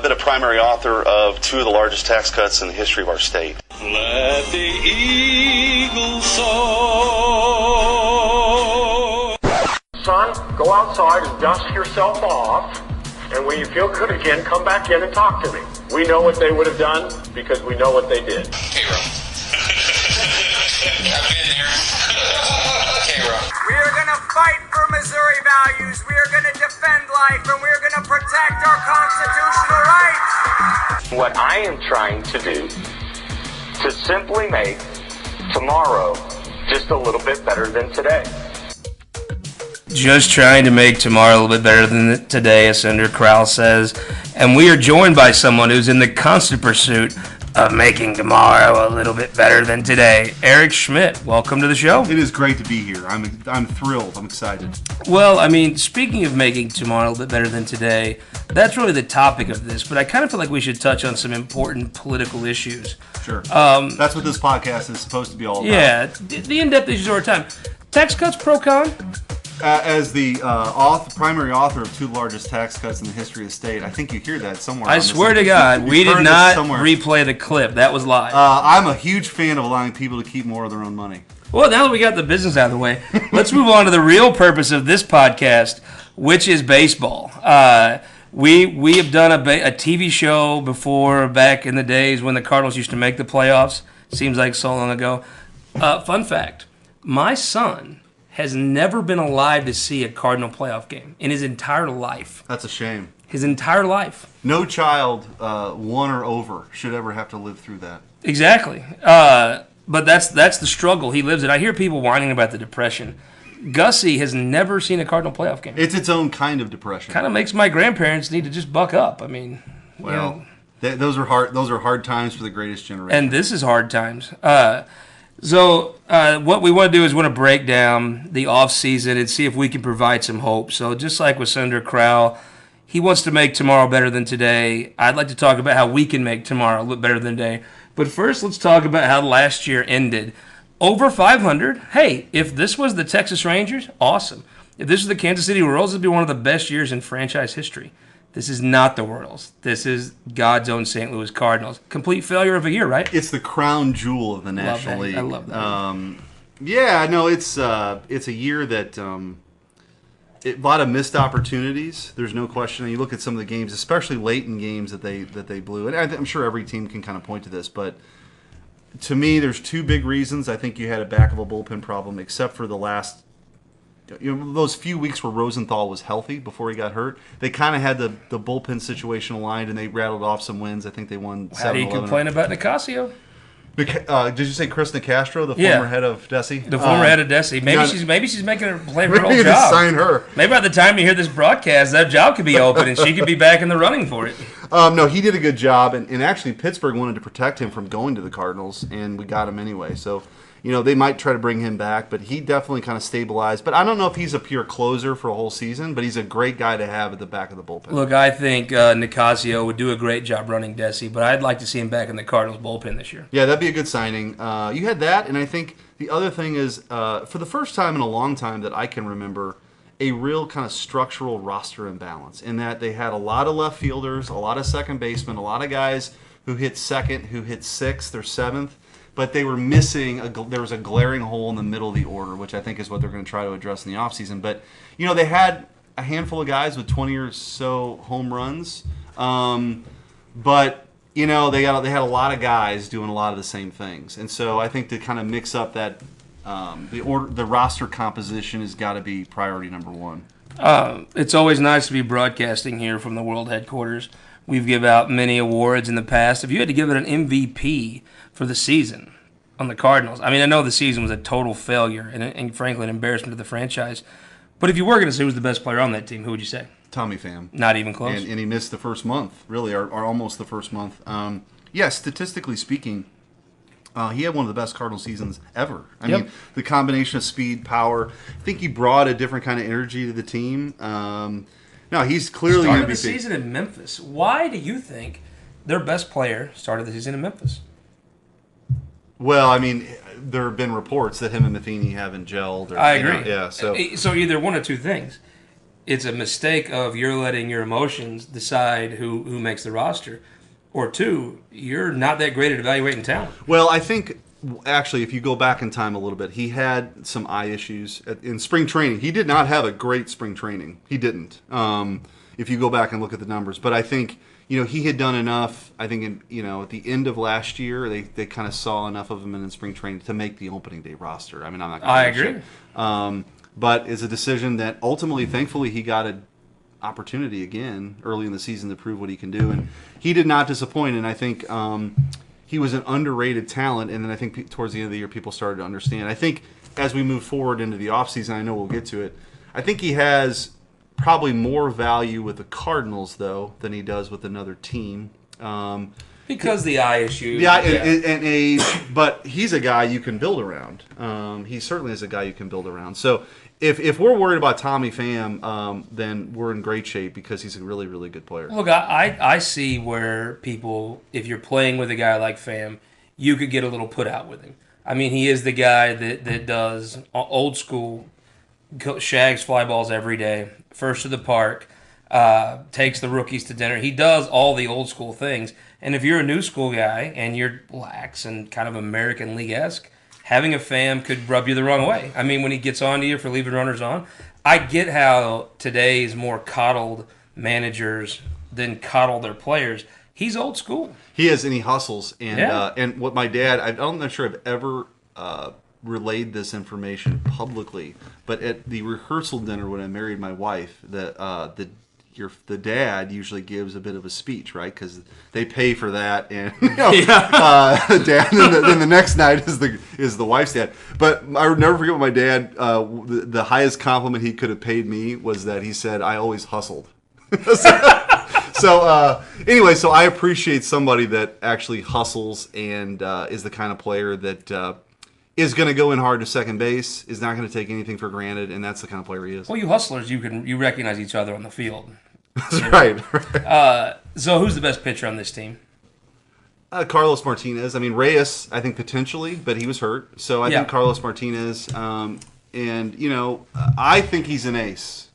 been a primary author of 2 of the largest tax cuts in the history of our state. Let the eagle soar. Son, go outside and dust yourself off, and when you feel good again, come back in and talk to me. We know what they would have done because we know what they did. K-Ro. I've been there. K-Ro. We are going to fight for Missouri values. We are going to defend life, and we are going to protect our constitutional rights. What I am trying to do to simply make tomorrow just a little bit better than today. Just trying to make tomorrow a little bit better than today, as Senator Crowell says. And we are joined by someone who's in the constant pursuit of making tomorrow a little bit better than today. Eric Schmitt, welcome to the show. It is great to be here. I'm thrilled. I'm excited. Well, I mean, speaking of making tomorrow a little bit better than today, that's really the topic of this. But I kind of feel like we should touch on some important political issues. Sure. That's what this podcast is supposed to be all about. Yeah, the in-depth issues of our time. Tax cuts, pro-con? As the primary author of 2 largest tax cuts in the history of the state, I think you hear that somewhere. I swear to God, we did not replay the clip. That was live. I'm a huge fan of allowing people to keep more of their own money. Well, now that we got the business out of the way, let's move on to the real purpose of this podcast, which is baseball. We have done a TV show before, back in the days when the Cardinals used to make the playoffs. Seems like so long ago. Fun fact, my son has never been alive to see a Cardinal playoff game in his entire life. That's a shame. His entire life. No child, 1 or over, should ever have to live through that. Exactly. But that's the struggle he lives in. I hear people whining about the depression. Gussie has never seen a Cardinal playoff game. It's its own kind of depression. Kind of makes my grandparents need to just buck up. I mean, well, those are hard times for the greatest generation. And this is hard times. So what we want to do is want to break down the offseason and see if we can provide some hope. So just like with Senator Crowell, he wants to make tomorrow better than today. I'd like to talk about how we can make tomorrow look better than today. But first, let's talk about how last year ended. Over 500. Hey, if this was the Texas Rangers, awesome. If this was the Kansas City Royals, it'd be one of the best years in franchise history. This is not the Royals. This is God's own St. Louis Cardinals. Complete failure of a year, right? It's the crown jewel of the National League. I love that. Yeah, no, it's a year that a lot of missed opportunities. There's no question. And you look at some of the games, especially late in games that they blew. And I'm sure every team can kind of point to this, but to me, there's 2 big reasons. I think you had a back of a bullpen problem, except for the last. Those few weeks where Rosenthal was healthy before he got hurt, they kind of had the bullpen situation aligned, and they rattled off some wins. I think they won 7-11. How do you complain about Nicasio? Did you say Chris Nicastro, the former head of Desi? The former head of Desi. Maybe she's making her play her old job. job. Sign her. Maybe by the time you hear this broadcast, that job could be open and she could be back in the running for it. No, he did a good job, and actually Pittsburgh wanted to protect him from going to the Cardinals, and we got him anyway. So, they might try to bring him back, but he definitely kind of stabilized. But I don't know if he's a pure closer for a whole season, but he's a great guy to have at the back of the bullpen. Look, I think Nicasio would do a great job running Desi, but I'd like to see him back in the Cardinals bullpen this year. Yeah, that'd be a good signing. You had that, and I think the other thing is, for the first time in a long time that I can remember, a real kind of structural roster imbalance in that they had a lot of left fielders, a lot of second basemen, a lot of guys who hit second, who hit 6th or 7th. But they were missing, there was a glaring hole in the middle of the order, which I think is what they're going to try to address in the offseason. But, they had a handful of guys with 20 or so home runs. But, they had a lot of guys doing a lot of the same things. And so I think to kind of mix up that, the roster composition has got to be priority number 1. It's always nice to be broadcasting here from the world headquarters. We've given out many awards in the past. If you had to give it an MVP for the season on the Cardinals, I mean, I know the season was a total failure and frankly, an embarrassment to the franchise. But if you were going to say who was the best player on that team, who would you say? Tommy Pham. Not even close. And he missed the first month, really, or almost the first month. Statistically speaking, he had one of the best Cardinal seasons ever. I mean, the combination of speed, power. I think he brought a different kind of energy to the team. No, he's clearly started MVP. the season in Memphis. Why do you think their best player started the season in Memphis? Well, I mean, there have been reports that him and Matheny haven't gelled. I agree. So either one of two things. it's a mistake of you're letting your emotions decide who makes the roster, or 2, you're not that great at evaluating talent. Well, I think actually, if you go back in time a little bit, he had some eye issues in spring training. He did not have a great spring training. He didn't. If you go back and look at the numbers, but I think he had done enough. I think at the end of last year, they kind of saw enough of him in spring training to make the opening day roster. I mean, I'm not. I agree. But it's a decision that ultimately, thankfully, he got an opportunity again early in the season to prove what he can do, and he did not disappoint. And I think he was an underrated talent. And then I think towards the end of the year, people started to understand. I think as we move forward into the offseason, I know we'll get to it. I think he has probably more value with the Cardinals though than he does with another team. Because the eye issue. Yeah, and age, but he's a guy you can build around. He certainly is a guy you can build around. So if we're worried about Tommy Pham, then we're in great shape because he's a really, really good player. Look, I see where people, if you're playing with a guy like Pham, you could get a little put out with him. I mean, he is the guy that does old school, shags fly balls every day, first to the park, takes the rookies to dinner. He does all the old school things. And if you're a new school guy and you're lax and kind of American League-esque, having a Pham could rub you the wrong way. I mean, when he gets on to you for leaving runners on, I get how today's more coddled managers than coddle their players. He's old school. He is, and he hustles. And what my dad, I'm not sure I've ever relayed this information publicly, but at the rehearsal dinner when I married my wife, the dad usually gives a bit of a speech, right? Because they pay for that, and dad. Then the next night is the wife's dad. But I would never forget what my dad. The highest compliment he could have paid me was that he said, "I always hustled." So anyway, so I appreciate somebody that actually hustles and is the kind of player that is going to go in hard to second base, is not going to take anything for granted, and that's the kind of player he is. Well, you hustlers, you recognize each other on the field. That's right. So who's the best pitcher on this team? Carlos Martinez. I mean, Reyes, I think potentially, but he was hurt. So I think Carlos Martinez, and I think he's an ace.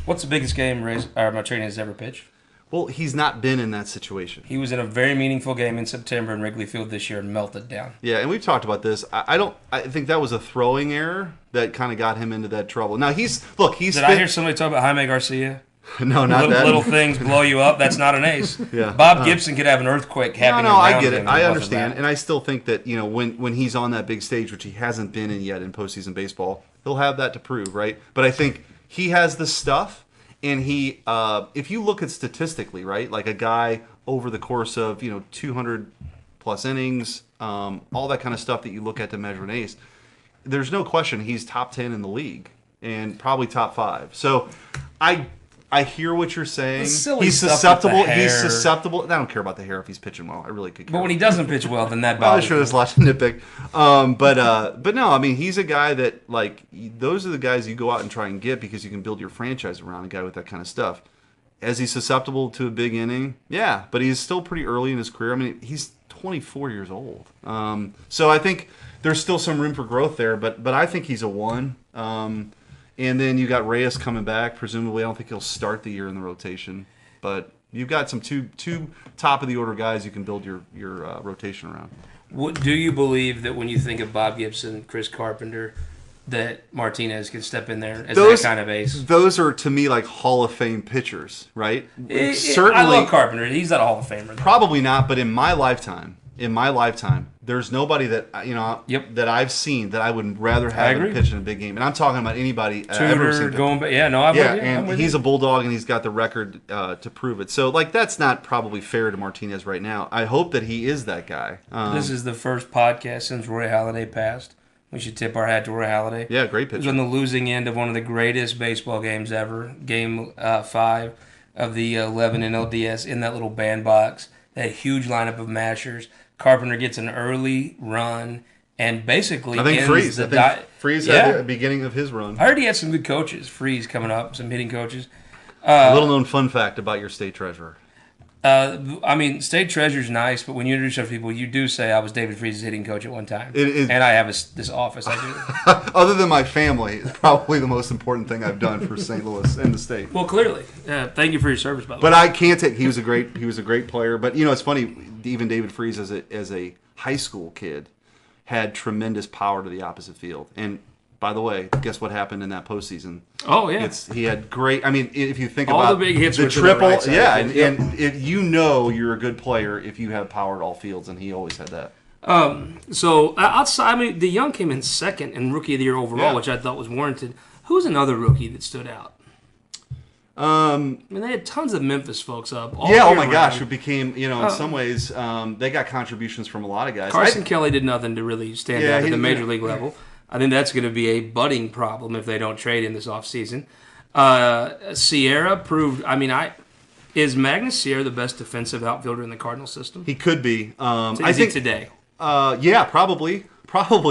What's the biggest game Martinez ever pitched? Well, he's not been in that situation. He was in a very meaningful game in September in Wrigley Field this year and melted down. Yeah, and we've talked about this. I think that was a throwing error that kind of got him into that trouble. Now Did I hear somebody talk about Jaime Garcia? No, not that. Little things blow you up. That's not an ace. Yeah. Bob Gibson could have an earthquake happening. No, I get it. Him I understand, and I still think that when he's on that big stage, which he hasn't been in yet in postseason baseball, he'll have that to prove, right? But I think he has the stuff. And he, if you look at statistically, right, like a guy over the course of 200 plus innings, all that kind of stuff that you look at to measure an ace, there's no question he's top 10 in the league and probably top 5. So I hear what you're saying. He's susceptible. He's susceptible. I don't care about the hair if he's pitching well. I really could care. But when he doesn't pitch well, then that well, bothers I'm sure there's lots of nitpick. But no, I mean, he's a guy that, those are the guys you go out and try and get because you can build your franchise around a guy with that kind of stuff. Is he susceptible to a big inning? Yeah, but he's still pretty early in his career. I mean, he's 24 years old. So I think there's still some room for growth there, but I think he's a 1. And then you got Reyes coming back. Presumably, I don't think he'll start the year in the rotation. But you've got some two top of the order guys you can build your rotation around. Do you believe that when you think of Bob Gibson, Chris Carpenter, that Martinez can step in there as that kind of ace? Those are, to me, like Hall of Fame pitchers, right? Certainly, I love Carpenter. He's not a Hall of Famer. Probably not, but in my lifetime, there's nobody that that I've seen that I would rather have him pitch in a big game. And I'm talking about anybody ever seen going back. Yeah, no, I'm with he's you. A bulldog and he's got the record to prove it. So that's not probably fair to Martinez right now. I hope that he is that guy. This is the first podcast since Roy Halladay passed. We should tip our hat to Roy Halladay. Yeah, great pitcher. He was on the losing end of one of the greatest baseball games ever. Game 5 of the 11 NLDS in that little bandbox. That huge lineup of mashers. Carpenter gets an early run and basically ends Freeze. the Freeze had the beginning of his run. I heard he had some good coaches. Freeze coming up, some hitting coaches. A little known fun fact about your state treasurer. State treasurer's nice, but when you introduce other people, you do say I was David Freeze's hitting coach at one time. And I have this office. I do. Other than my family, it's probably the most important thing I've done for St. Louis and the state. Well, clearly. Thank you for your service, by the way. But I can't take. He was a great player. But it's funny. Even David Freeze, as a high school kid, had tremendous power to the opposite field. And by the way, guess what happened in that postseason? Oh yeah, he had great. I mean, if you think all about the big hits, the triple, the right side, and if you're a good player if you have power at all fields, and he always had that. So outside, the Young came in second in Rookie of the Year overall, which I thought was warranted. Who's another rookie that stood out? They had tons of Memphis folks up. Oh my gosh, it became, in some ways, they got contributions from a lot of guys. Carson Kelly did nothing to really stand out at the major league level. I think that's going to be a budding problem if they don't trade in this offseason. Sierra proved, is Magnus Sierra the best defensive outfielder in the Cardinal system? He could be. I think today. Probably.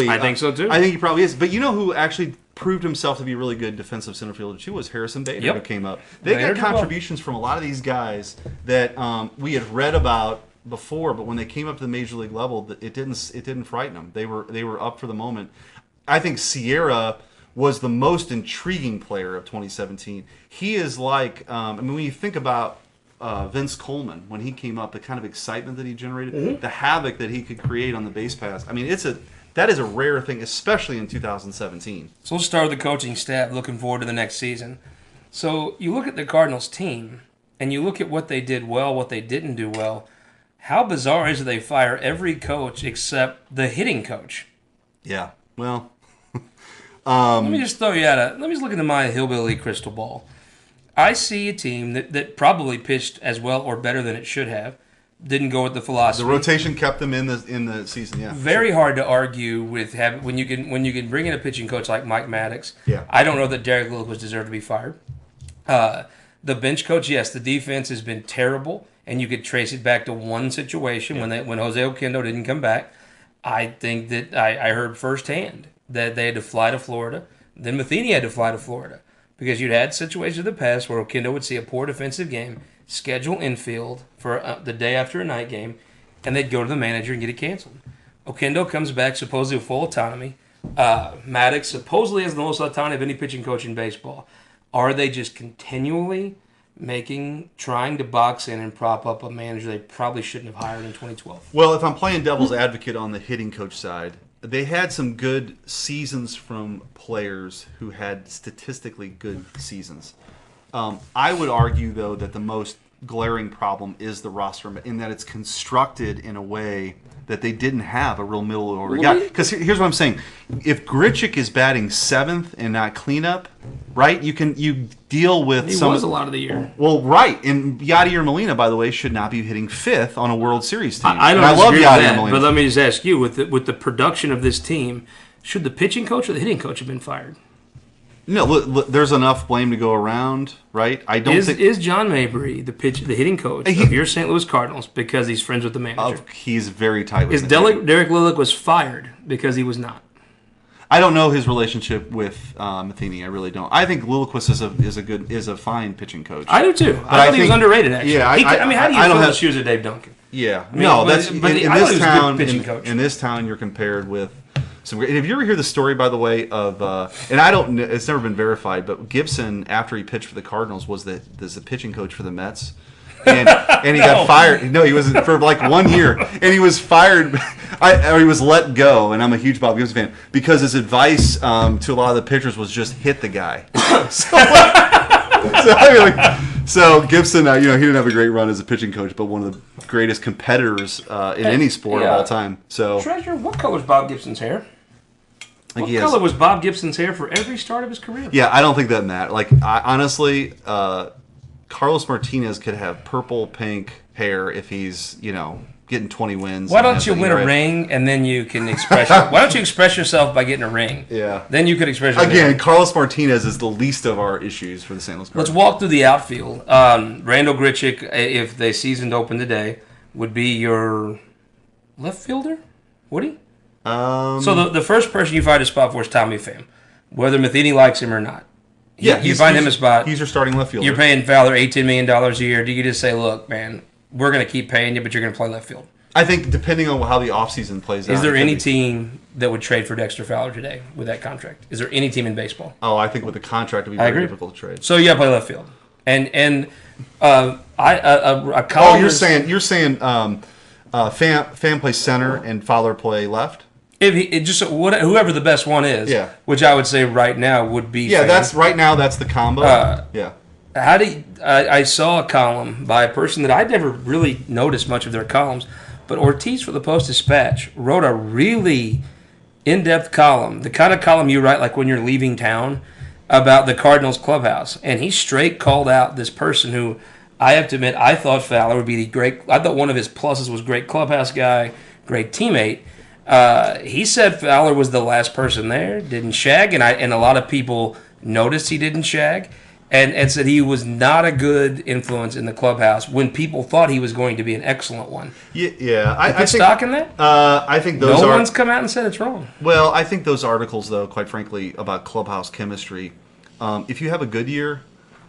I think so too. I think he probably is. But you know who actually proved himself to be a really good defensive center fielder too was Harrison Bader, who came up. They got contributions from a lot of these guys that we had read about before, but when they came up to the major league level, it didn't frighten them. They were up for the moment. I think Sierra was the most intriguing player of 2017. He is like, when you think about Vince Coleman, when he came up, the kind of excitement that he generated, the havoc that he could create on the base pass. That is a rare thing, especially in 2017. So let's start with the coaching staff, looking forward to the next season. So you look at the Cardinals team, and you look at what they did well, what they didn't do well. How bizarre is it they fire every coach except the hitting coach? Yeah, well... let me just throw you let me just look into my hillbilly crystal ball. I see a team that probably pitched as well or better than it should have. Didn't go with the philosophy. The rotation kept them in the season. Yeah, very hard to argue with when you can bring in a pitching coach like Mike Maddox. Yeah, I don't know that Derek Lewis was deserved to be fired. The bench coach, yes, the defense has been terrible, and you could trace it back to one situation when Jose Oquendo didn't come back. I think that I heard firsthand that they had to fly to Florida. Then Matheny had to fly to Florida because you'd had situations in the past where Oquendo would see a poor defensive game, schedule infield for the day after a night game, and they'd go to the manager and get it canceled. Oquendo comes back supposedly with full autonomy. Maddox supposedly has the most autonomy of any pitching coach in baseball. Are they just continually trying to box in and prop up a manager they probably shouldn't have hired in 2012? Well, if I'm playing devil's advocate on the hitting coach side, they had some good seasons from players who had statistically good seasons. I would argue, though, that the most glaring problem is the roster in that it's constructed in a way that they didn't have a real middle order guy. Because here's what I'm saying: if Grichuk is batting 7th and not cleanup, right? You deal with he was a lot of the year. Well, right, and Yadier Molina, by the way, should not be hitting 5th on a World Series team. I love Yadier Molina, but let me just ask you: with the production of this team, should the pitching coach or the hitting coach have been fired? No, look, there's enough blame to go around, right? I don't think is John Mabry the hitting coach of your St. Louis Cardinals because he's friends with the manager. He's very tight with Derek Lillick was fired because he was not. I don't know his relationship with Matheny. I really don't. I think Lilliquist is a fine pitching coach. I do too. I think he was underrated. Actually, yeah. How do you fill the shoes of Dave Duncan? Yeah, that's in this town you're compared with. Have you ever heard the story, by the way, of and I don't, it's never been verified, but Gibson, after he pitched for the Cardinals, was the pitching coach for the Mets, and he got fired. No, he was for like 1 year, and he was fired, or he was let go. And I'm a huge Bob Gibson fan because his advice to a lot of the pitchers was just hit the guy. So Gibson, he didn't have a great run as a pitching coach, but one of the greatest competitors in any sport of all time. So, Treasurer, what color is Bob Gibson's hair? What color was Bob Gibson's hair for every start of his career? Yeah, I don't think that matters. Honestly, Carlos Martinez could have purple, pink hair if he's, getting 20 wins. Why don't you win a ring and then you can express Why don't you express yourself by getting a ring? Yeah. Then you could express yourself. Again, Carlos Martinez is the least of our issues for the St. Louis Cardinals. Let's walk through the outfield. Randall Grichuk, if the season opened today, would be your left fielder? Would he? So the first person you find a spot for is Tommy Pham, whether Matheny likes him or not. You find him a spot. He's your starting left fielder. You're paying Fowler $18 million a year. Do you just say, look, man, we're going to keep paying you, but you're going to play left field. I think depending on how the offseason plays out. Is there any team that would trade for Dexter Fowler today with that contract? Is there any team in baseball? Oh, I think with the contract it would be very difficult to trade. So you got to play left field. And a columnist. Oh, you're saying Pham plays center and Fowler play left? Whoever the best one is, yeah. Which I would say right now would be. Yeah, Pham. that's the combo. Yeah. I saw a column by a person that I'd never really noticed much of their columns, but Ortiz for the Post-Dispatch wrote a really in-depth column, the kind of column you write like when you're leaving town, about the Cardinals clubhouse. And he straight called out this person who, I have to admit, I thought Fowler would be I thought one of his pluses was great clubhouse guy, great teammate. He said Fowler was the last person there, didn't shag, and a lot of people noticed he didn't shag. And said he was not a good influence in the clubhouse when people thought he was going to be an excellent one. Yeah. I think stock in that. I think those no one's come out and said it's wrong. Well, I think those articles, though, quite frankly, about clubhouse chemistry, if you have a good year,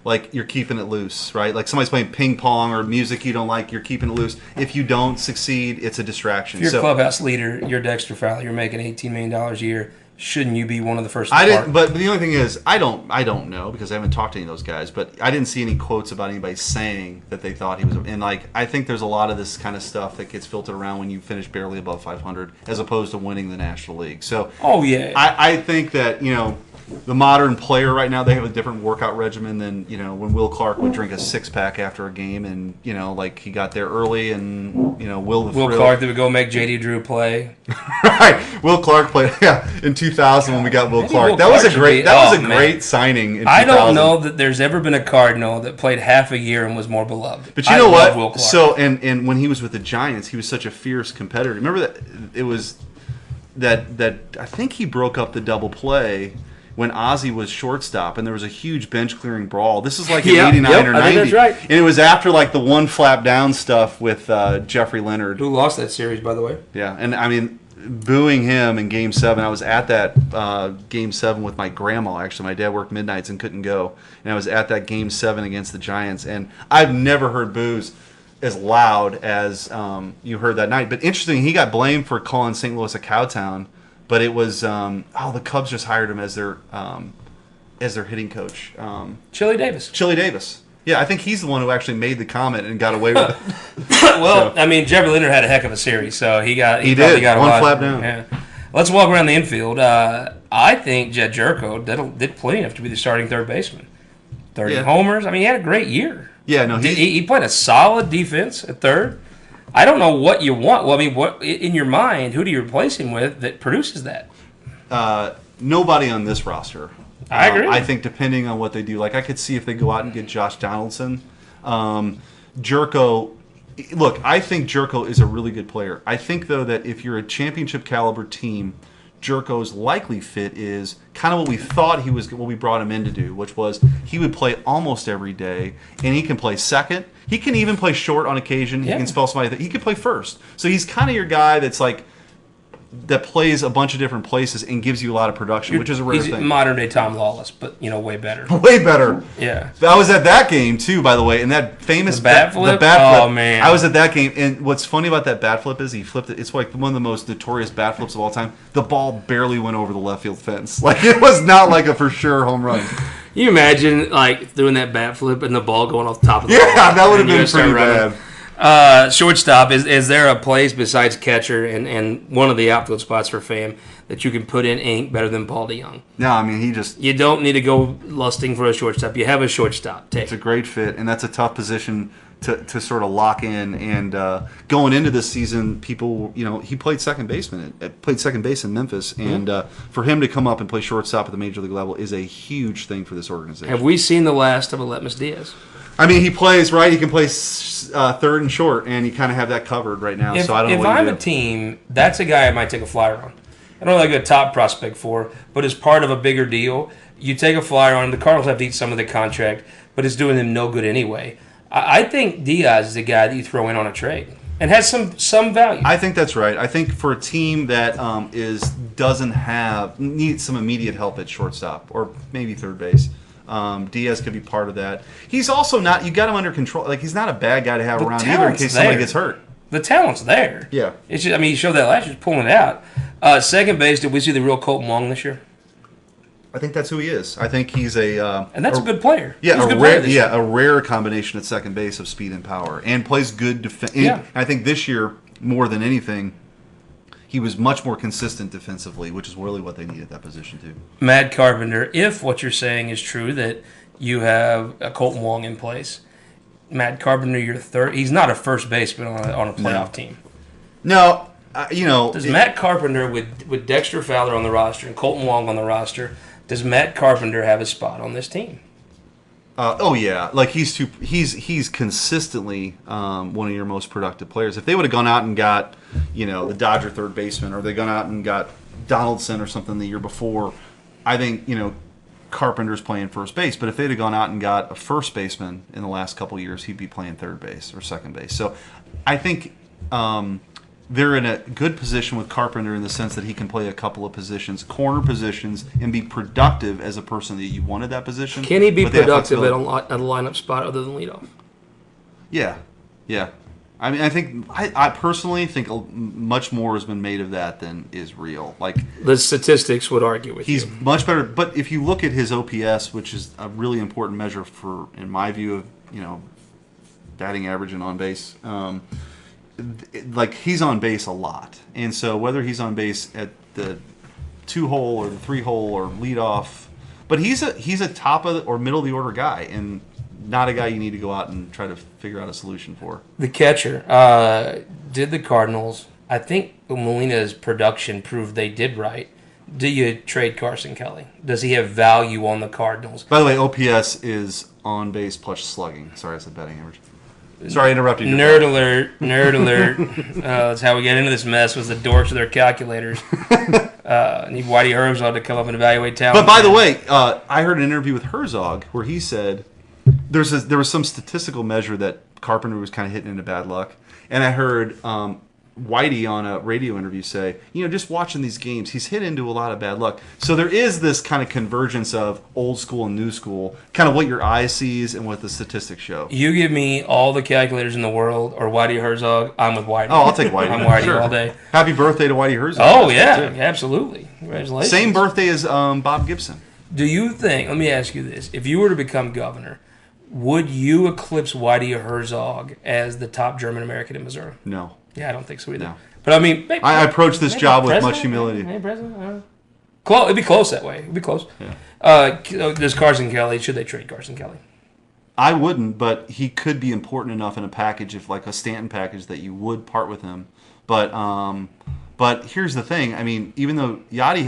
like you're keeping it loose, right? Like somebody's playing ping pong or music you don't like, you're keeping it loose. If you don't succeed, it's a distraction. If you're a clubhouse leader, you're Dexter Fowler, you're making $18 million a year. Shouldn't you be one of the first? But the only thing is, I don't know because I haven't talked to any of those guys. But I didn't see any quotes about anybody saying that they thought he was. And I think there's a lot of this kind of stuff that gets filtered around when you finish barely above 500, as opposed to winning the National League. So, I think that the modern player right now, they have a different workout regimen than when Will Clark would drink a 6-pack after a game, and like he got there early, and Will Clark that would go make JD Drew play. Right, Will Clark played in 2000 when we got Will Clark. That was a great signing. In 2000. I don't know that there's ever been a Cardinal that played half a year and was more beloved. But you know what? Will Clark. So and when he was with the Giants, he was such a fierce competitor. Remember that it was that I think he broke up the double play when Ozzie was shortstop, and there was a huge bench-clearing brawl. This is like in 89 or 90. I think that's right. And it was after like the one flap down stuff with Jeffrey Leonard. Who lost that series, by the way. Yeah, and I mean, booing him in Game 7. I was at that Game 7 with my grandma, actually. My dad worked midnights and couldn't go. And I was at that Game 7 against the Giants, and I've never heard boos as loud as you heard that night. But interesting, he got blamed for calling St. Louis a cowtown. But it was the Cubs just hired him as their hitting coach. Chili Davis. Yeah, I think he's the one who actually made the comment and got away with it. Well, so. I mean, Jeffrey Leonard had a heck of a series, so he got one flap down. Yeah. Let's walk around the infield. I think Jed Jerko did plenty enough to be the starting third baseman. 30 homers. I mean, he had a great year. Yeah, no, he played a solid defense at third. I don't know what you want. Well, I mean, what in your mind, who do you replace him with that produces that? Nobody on this roster. I agree. I think depending on what they do, like I could see if they go out and get Josh Donaldson. Jerko, look, I think Jerko is a really good player. I think, though, that if you're a championship caliber team, Jerko's likely fit is kind of what we thought he was, what we brought him in to do, which was he would play almost every day, and he can play second. He can even play short on occasion. He can spell somebody. He can play first. So he's kind of your guy that's like that plays a bunch of different places and gives you a lot of production, which is a rare thing. He's modern day Tom Lawless, but way better. Way better. Yeah. I was at that game too, by the way, and that famous bat flip. Oh man! I was at that game, and what's funny about that bat flip is he flipped it. It's like one of the most notorious bat flips of all time. The ball barely went over the left field fence. Like it was not like a for sure home run. You imagine like doing that bat flip and the ball going off the top of the ball? Yeah, that would have been pretty bad. Shortstop, is there a place besides catcher and one of the outfield spots for Pham that you can put in ink better than Paul DeYoung? No, I mean you don't need to go lusting for a shortstop. You have a shortstop. It's a great fit, and that's a tough position to sort of lock in. And going into this season, people, he played second base in Memphis, and for him to come up and play shortstop at the major league level is a huge thing for this organization. Have we seen the last of Aletmus Diaz? I mean, he plays right. He can play third and short, and you kind of have that covered right now. So I don't know what you do. If I'm a team, that's a guy I might take a flyer on. I don't know like a top prospect for, but as part of a bigger deal, you take a flyer on him. The Cardinals have to eat some of the contract, but it's doing them no good anyway. I think Diaz is the guy that you throw in on a trade and has some value. I think that's right. I think for a team that needs some immediate help at shortstop or maybe third base. Diaz could be part of that. He's also not. You got him under control. Like he's not a bad guy to have The around either in talent's case somebody there. gets hurt. The talent's there. Yeah. It's just, I mean, he showed that last year, pulling it out. Second base, did we see the real Colton Wong this year? I think that's who he is. I think he's a And that's a good player. Yeah, He's a good player rare, this year. a rare combination at second base of speed and power, and plays good defense. Yeah. I think this year more than anything, he was much more consistent defensively, which is really what they need at that position too. Matt Carpenter, if what you're saying is true, that you have a Colton Wong in place, Matt Carpenter, your third. He's not a first baseman on a playoff team. No, Does Matt Carpenter with Dexter Fowler on the roster and Colton Wong on the roster? Does Matt Carpenter have a spot on this team? Oh yeah, like he's consistently one of your most productive players. If they would have gone out and got the Dodger third baseman, or they gone out and got Donaldson or something the year before, I think Carpenter's playing first base. But if they'd have gone out and got a first baseman in the last couple of years, he'd be playing third base or second base. So I think they're in a good position with Carpenter in the sense that he can play a couple of positions, corner positions, and be productive as a person that you wanted that position. Can he be But they have productive at flexibility. a lineup spot other than leadoff? Yeah. I mean, I personally think much more has been made of that than is real. Like The statistics would argue with he's you. much better, but if you look at his OPS, which is a really important measure for, in my view, of batting average and on base. Like he's on base a lot, and so whether he's on base at the 2-hole or the 3-hole or leadoff, but he's a top of or middle of the order guy, and not a guy you need to go out and try to figure out a solution for. The catcher did the Cardinals. I think Molina's production proved they did right. Do you trade Carson Kelly? Does he have value on the Cardinals? By the way, OPS is on base plus slugging. Sorry, I said batting average. Sorry, I interrupted you. Nerd alert. That's how we get into this mess, was the dorks with their calculators. Need Whitey Herzog to come up and evaluate talent. But by the way, I heard an interview with Herzog where he said there was some statistical measure that Carpenter was kind of hitting into bad luck. And I heard Whitey on a radio interview say, just watching these games, he's hit into a lot of bad luck. So there is this kind of convergence of old school and new school, kind of what your eye sees and what the statistics show. You give me all the calculators in the world, or Whitey Herzog, I'm with Whitey. Oh, I'll take Whitey. I'm Whitey Sure. all day. Happy birthday to Whitey Herzog. Oh, That's yeah, good, too. absolutely. Congratulations. Same birthday as Bob Gibson. Do you think, let me ask you this, if you were to become governor, would you eclipse Whitey Herzog as the top German-American in Missouri? No. Yeah, I don't think so either. No. But I mean, maybe, I approach this maybe job with president? much humility. Maybe president? I don't know. Close. It'd be close that way. It'd be close. Yeah. Does Carson Kelly, should they trade Carson Kelly? I wouldn't, but he could be important enough in a package, if like a Stanton package, that you would part with him. But here's the thing. I mean, even though Yachty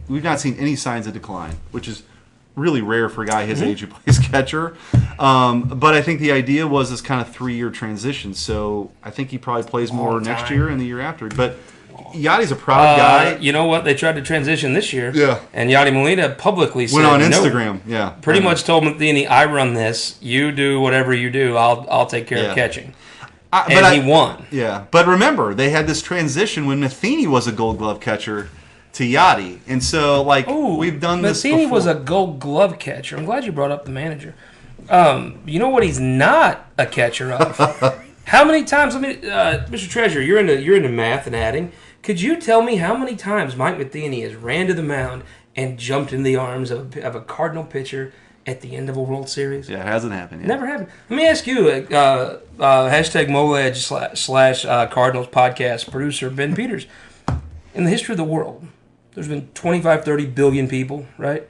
we've not seen any signs of decline, which is really rare for a guy his age who plays catcher. But I think the idea was this kind of 3-year transition. So I think he probably plays more Long next time. year and the year after. But Yachty's a proud guy. You know what? They tried to transition this year. Yeah. And Yachty Molina publicly said, Went on "No." Instagram. Yeah. Pretty much told Matheny, I run this. You do whatever you do. I'll take care Yeah. of catching. But He won. Yeah. But remember, they had this transition when Matheny was a Gold Glove catcher to Yachty. And so, we've done this Matheny before. was a Gold Glove catcher. I'm glad you brought up the manager. You know what he's not a catcher of? How many times? Mr. Treasurer, you're into math and adding. Could you tell me how many times Mike Matheny has ran to the mound and jumped in the arms of a Cardinal pitcher at the end of a World Series? Yeah, it hasn't happened yet. Never happened. Let me ask you, hashtag MOLEG slash Cardinals podcast producer Ben Peters. In the history of the world, there's been 25, 30 billion people, right?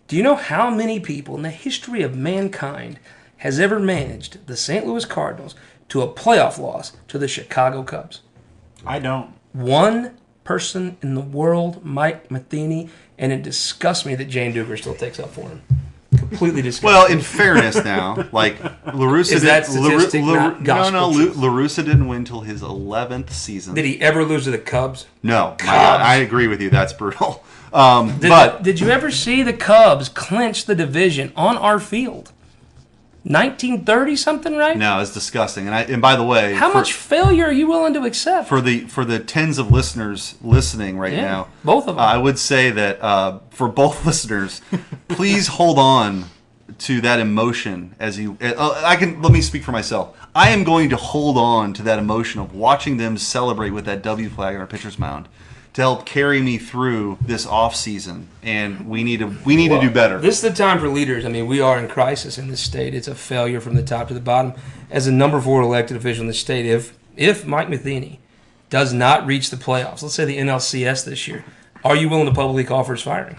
Do you know how many people in the history of mankind has ever managed the St. Louis Cardinals to a playoff loss to the Chicago Cubs? I don't. One person in the world, Mike Matheny, and it disgusts me that Jane Duger still takes up for him. Completely disgusting. Well, in fairness now, like LaRussa Is that statistic not gospel truth? LaRussa didn't win till his 11th season. Did he ever lose to the Cubs? No. My God, I agree with you. That's brutal. Did you ever see the Cubs clinch the division on our field? 1930 something, right? No, it's disgusting. And by the way, how much failure are you willing to accept? For the tens of listeners listening right now, both of them. I would say that for both listeners, please hold on to that emotion as you. Let me speak for myself. I am going to hold on to that emotion of watching them celebrate with that W flag on our pitcher's mound to help carry me through this off season, and we need to do better. This is the time for leaders. I mean, we are in crisis in this state. It's a failure from the top to the bottom. As a number 4 elected official in the state, if Mike Matheny does not reach the playoffs, let's say the NLCS this year, are you willing to publicly call for his firing?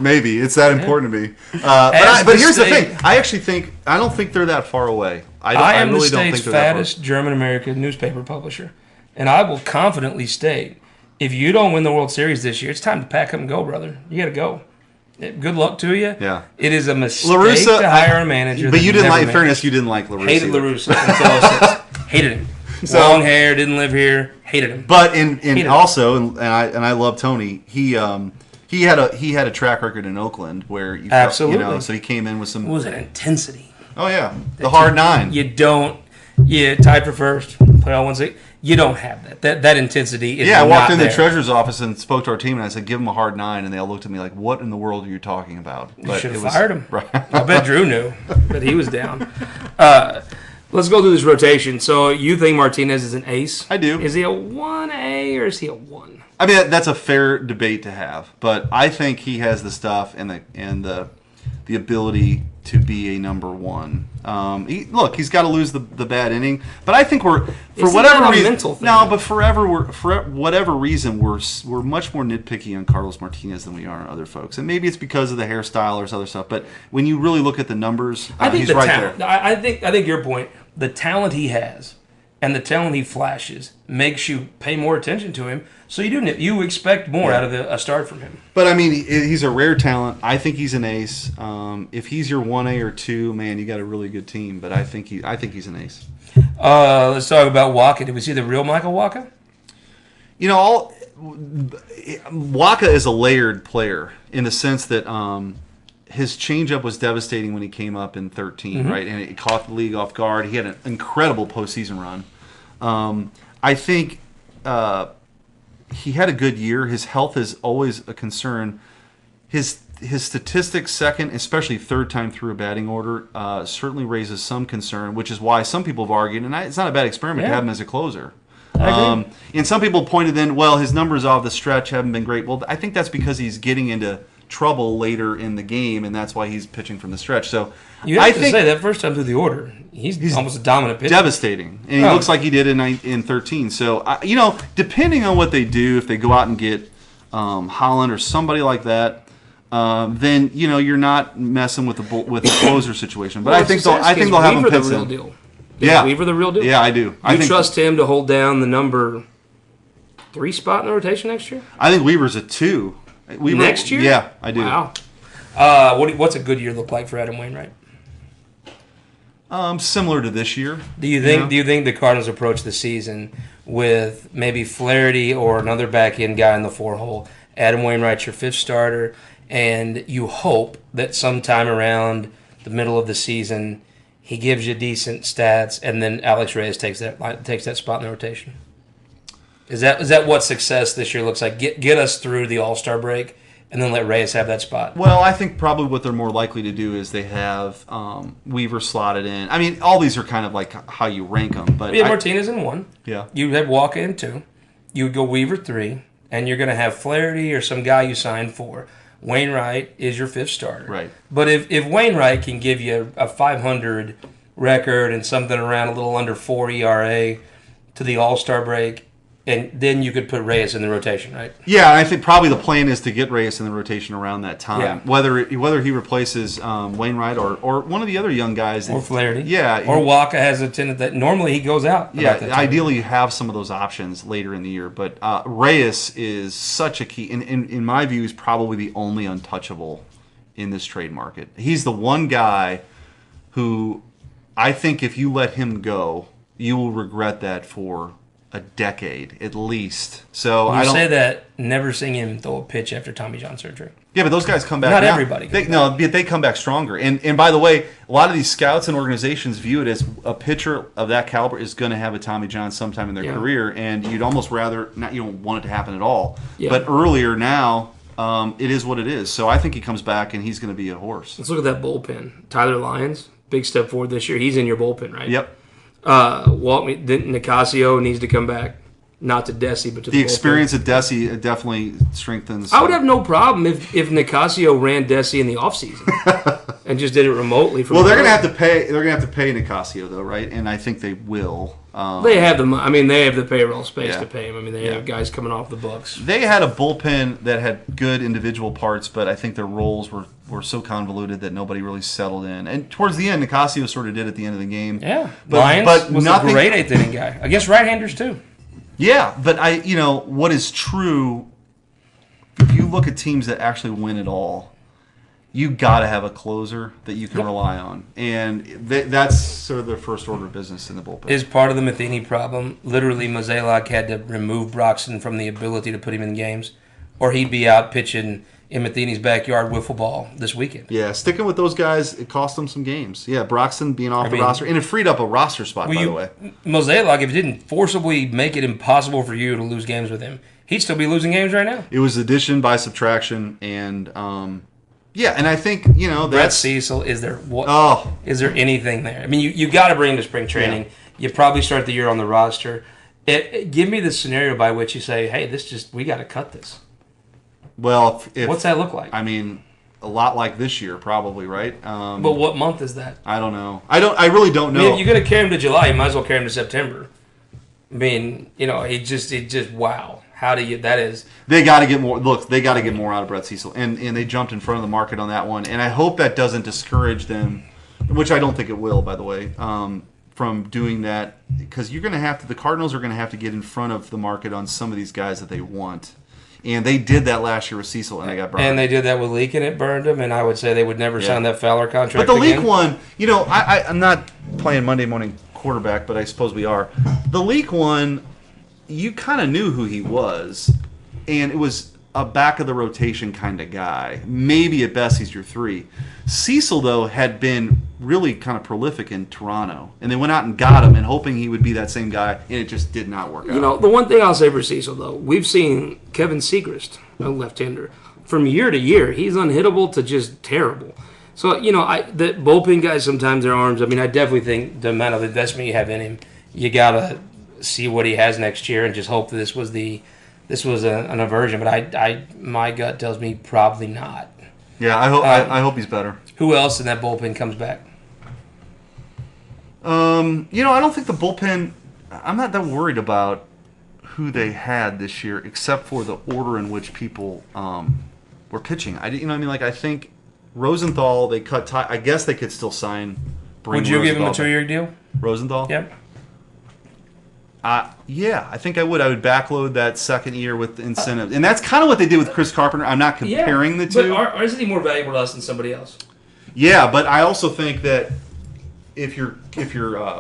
Maybe it's that important to me. But here's the thing: I don't think they're that far away. I am the state's fattest German American newspaper publisher. And I will confidently state, if you don't win the World Series this year, it's time to pack up and go, brother. You got to go. Good luck to you. Yeah. It is a mistake to hire a manager. But you didn't like, in fairness, you didn't like La Russa. Hated La Russa until 06. Hated him. Long hair, didn't live here. Hated him. But I love Tony. He had a track record in Oakland where you absolutely. So he came in with some. What was it? Intensity. Oh yeah, the hard 9. You tied for first. Play all 1-6. You don't have that intensity is I walked in there. the treasurer's office and spoke to our team, and I said, give him a hard 9, and they all looked at me like, what in the world are you talking about? You should have fired him. Right. I bet Drew knew, but he was down. Let's go through this rotation. So you think Martinez is an ace? I do. Is he a 1A or is he a 1? I mean, that's a fair debate to have, but I think he has the stuff and the ability to be a number 1. He's got to lose the bad inning, but I think for whatever reason we're much more nitpicky on Carlos Martinez than we are on other folks, and maybe it's because of the hairstyle or other stuff. But when you really look at the numbers, I think he's the right talent. there. I think your point, the talent he has, and the talent he flashes makes you pay more attention to him. So you expect more out of a start from him. But I mean, he's a rare talent. I think he's an ace. If he's your 1A or 2, man, you got a really good team. But I think he's an ace. Let's talk about Wacha. Did we see the real Michael Wacha? Wacha is a layered player in the sense that his changeup was devastating when he came up in 13, right? And it caught the league off guard. He had an incredible postseason run. I think he had a good year. His health is always a concern. His statistics second, especially third time through a batting order, certainly raises some concern, which is why some people have argued, and it's not a bad experiment to have him as a closer. I agree. And some people pointed in, well, his numbers off the stretch haven't been great. Well, I think that's because he's getting into trouble later in the game, and that's why he's pitching from the stretch. So you have to say that first time through the order, he's almost a dominant pitcher. Devastating, and he looks like he did in 13. So depending on what they do, if they go out and get Holland or somebody like that, then you're not messing with the closer situation. But I think they'll have him the real deal. Is Weaver the real deal? Yeah, I do. You trust him to hold down the number 3 spot in the rotation next year? I think Weaver's a 2. Next year? Yeah, I do. Wow. What's a good year look like for Adam Wainwright? Similar to this year. Do you think the Cardinals approach the season with maybe Flaherty or another back end guy in the 4-hole? Adam Wainwright's your 5th starter, and you hope that sometime around the middle of the season he gives you decent stats, and then Alex Reyes takes that spot in the rotation. Is that what success this year looks like? Get us through the All-Star break, and then let Reyes have that spot. Well, I think probably what they're more likely to do is they have Weaver slotted in. I mean, all these are kind of like how you rank them. But you have Martinez in 1. Yeah. You have Wacha in 2. You would go Weaver 3, and you're going to have Flaherty or some guy you signed 4. Wainwright is your 5th starter. Right. But if Wainwright can give you a 500 record and something around a little under 4 ERA to the All-Star break, and then you could put Reyes in the rotation, right? Yeah, I think probably the plan is to get Reyes in the rotation around that time. Yeah. Whether he replaces Wainwright or one of the other young guys. Or Flaherty. Yeah. Or Wacha has a tendency that normally he goes out. Yeah, ideally you have some of those options later in the year. But Reyes is such a key, in my view, he's probably the only untouchable in this trade market. He's the one guy who I think if you let him go, you will regret that for a decade at least. So You I don't say that, never seeing him throw a pitch after Tommy John surgery. Yeah, but those guys come back. Not now. everybody. They come back stronger. And by the way, a lot of these scouts and organizations view it as a pitcher of that caliber is going to have a Tommy John sometime in their career, and you'd almost rather not. You don't want it to happen at all. Yeah. But earlier now, it is what it is. So I think he comes back and he's going to be a horse. Let's look at that bullpen. Tyler Lyons, big step forward this year. He's in your bullpen, right? Yep. Nicasio needs to come back. Not to Desi, but to the experience of Desi definitely strengthens. I would have no problem if Nicasio ran Desi in the offseason and just did it remotely. Well, they're going to have to pay. They're going to have to pay Nicasio though, right? And I think they will. They have the. I mean, they have the payroll space to pay him. I mean, they have guys coming off the books. They had a bullpen that had good individual parts, but I think their roles were so convoluted that nobody really settled in. And towards the end, Nicasio sort of did at the end of the game. Yeah, Lyons was a great eighth inning guy against right-handers too. Yeah, but what is true, if you look at teams that actually win it all, you got to have a closer that you can rely on. And that's sort of their first order of business in the bullpen. Is part of the Matheny problem. Literally, Mozeliak had to remove Broxton from the ability to put him in games, or he'd be out pitching in Matheny's backyard wiffle ball this weekend. Yeah, sticking with those guys, it cost them some games. Yeah, Broxton being off the roster, and it freed up a roster spot, by the way. Mozeliak, if it didn't forcibly make it impossible for you to lose games with him, he'd still be losing games right now. It was addition by subtraction, and and I think Brett Cecil, is there anything there? I mean, you got to bring him to spring training. Yeah. You probably start the year on the roster. Give me the scenario by which you say, "Hey, we got to cut this." Well, what's that look like? I mean, a lot like this year, probably, right? But what month is that? I don't know. I really don't know. I mean, if you're going to carry him to July, you might as well carry him to September. I mean, it just wow. How do you? That is. They got to get more. Look, they got to get more out of Brett Cecil, and they jumped in front of the market on that one. And I hope that doesn't discourage them, which I don't think it will, by the way, from doing that, because you're going to have to. The Cardinals are going to have to get in front of the market on some of these guys that they want. And they did that last year with Cecil, and they got burned. And they did that with Leak, and it burned them. And I would say they would never sign that Fowler contract. But the Leak one, I'm not playing Monday morning quarterback, but I suppose we are. The Leak one, you kind of knew who he was, and it was a back of the rotation kind of guy. Maybe at best he's your 3. Cecil, though, had been really kind of prolific in Toronto, and they went out and got him and hoping he would be that same guy, and it just did not work out. The one thing I'll say for Cecil, though, we've seen Kevin Segrist, a left-hander, from year to year, he's unhittable to just terrible. So, the bullpen guys, sometimes their arms, I mean, I definitely think the amount of investment you have in him, you got to see what he has next year and just hope that this was an aversion. But my gut tells me probably not. Yeah, I hope he's better. Who else in that bullpen comes back? I don't think the bullpen. I'm not that worried about who they had this year, except for the order in which people were pitching. I think Rosenthal, they cut. I guess they could still sign. Would you give him a 2-year deal? Rosenthal? Yep. Yeah, I think I would. I would backload that second year with incentives, and that's kind of what they did with Chris Carpenter. I'm not comparing the two. But isn't he more valuable to us than somebody else? Yeah, but I also think that if you're